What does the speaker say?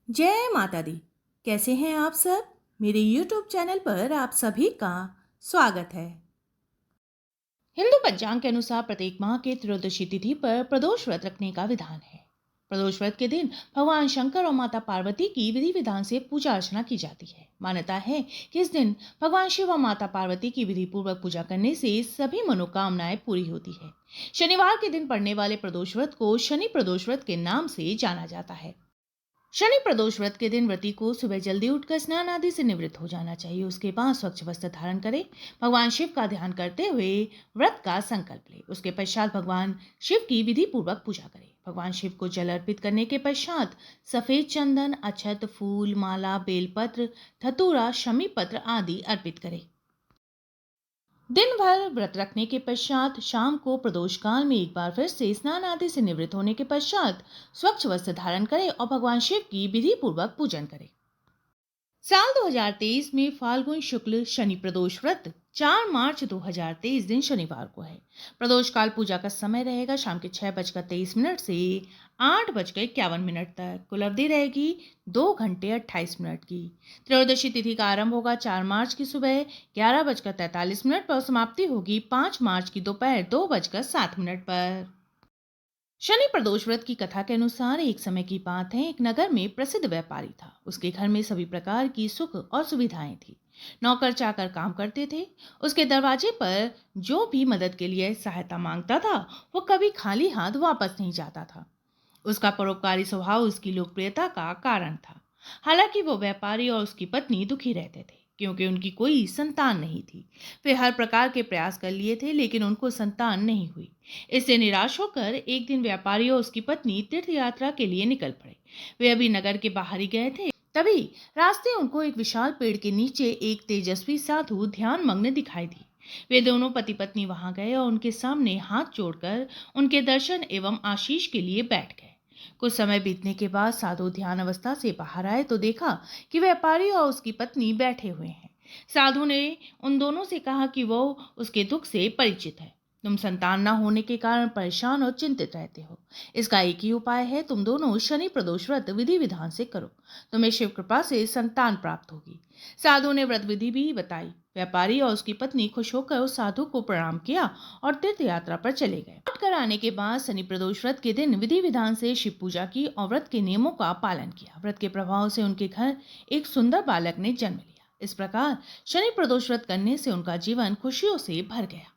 जय माता दी। कैसे हैं आप सब? मेरे YouTube चैनल पर आप सभी का स्वागत है। हिंदू पंचांग के अनुसार प्रत्येक माह के त्रयोदशी तिथि पर प्रदोष व्रत रखने का विधान है। प्रदोष व्रत के दिन भगवान शंकर और माता पार्वती की विधि विधान से पूजा अर्चना की जाती है। मान्यता है कि इस दिन भगवान शिव और माता पार्वती की विधि पूर्वक पूजा करने से सभी मनोकामनाएं पूरी होती है। शनिवार के दिन पड़ने वाले प्रदोष व्रत को शनि प्रदोष व्रत के नाम से जाना जाता है। शनि प्रदोष व्रत के दिन व्रती को सुबह जल्दी उठकर स्नान आदि से निवृत्त हो जाना चाहिए। उसके बाद स्वच्छ वस्त्र धारण करें, भगवान शिव का ध्यान करते हुए व्रत का संकल्प ले। उसके पश्चात भगवान शिव की विधि पूर्वक पूजा करें। भगवान शिव को जल अर्पित करने के पश्चात सफेद चंदन, अक्षत, फूल, माला, बेलपत्र, धतूरा, शमी पत्र आदि अर्पित करें। दिन भर व्रत रखने के पश्चात शाम को प्रदोष काल में एक बार फिर से स्नान आदि से निवृत्त होने के पश्चात स्वच्छ वस्त्र धारण करें और भगवान शिव की विधि पूर्वक पूजन करें। साल 2023 में फाल्गुन शुक्ल शनि प्रदोष व्रत 4 मार्च 2023 दिन शनिवार को है। प्रदोष काल पूजा का समय रहेगा शाम के 6:23 से 8:51 तक। कुल अवधि रहेगी 2 घंटे 28 मिनट की। त्रयोदशी तिथि का आरंभ होगा 4 मार्च की सुबह 11:43 पर और समाप्ति होगी 5 मार्च की दोपहर 2:07 पर। शनि प्रदोष व्रत की कथा के अनुसार एक समय की बात है, एक नगर में प्रसिद्ध व्यापारी था। उसके घर में सभी प्रकार की सुख और सुविधाएं थी। नौकर चाकर काम करते थे। उसके दरवाजे पर जो भी मदद के लिए सहायता मांगता था वो कभी खाली हाथ वापस नहीं जाता था। उसका परोपकारी स्वभाव उसकी लोकप्रियता का कारण था। हालांकि वो व्यापारी और उसकी पत्नी दुखी रहते थे क्योंकि उनकी कोई संतान नहीं थी। वे हर प्रकार के प्रयास कर लिए थे लेकिन उनको संतान नहीं हुई। इससे निराश होकर एक दिन व्यापारी और उसकी पत्नी तीर्थ यात्रा के लिए निकल पड़े। वे अभी नगर के बाहर ही गए थे, तभी रास्ते उनको एक विशाल पेड़ के नीचे एक तेजस्वी साधु ध्यान मग्न दिखाई दी। वे दोनों पति पत्नी वहां गए और उनके सामने हाथ जोड़कर उनके दर्शन एवं आशीष के लिए बैठ गए। कुछ समय बीतने के बाद साधु ध्यान अवस्था से बाहर आए तो देखा कि व्यापारी और उसकी पत्नी बैठे हुए हैं। साधु ने उन दोनों से कहा कि वो उसके दुख से परिचित है। तुम संतान न होने के कारण परेशान और चिंतित रहते हो। इसका एक ही उपाय है, तुम दोनों शनि प्रदोष व्रत विधि विधान से करो। तुम्हें शिव कृपा से संतान प्राप्त होगी। साधु ने व्रत विधि भी बताई। व्यापारी और उसकी पत्नी खुश होकर उस साधु को प्रणाम किया और तीर्थ यात्रा पर चले गए। लौट कर आने के बाद शनि प्रदोष व्रत के दिन विधि विधान से शिव पूजा की और व्रत के नियमों का पालन किया। व्रत के प्रभाव से उनके घर एक सुंदर बालक ने जन्म लिया। इस प्रकार शनि प्रदोष व्रत करने से उनका जीवन खुशियों से भर गया।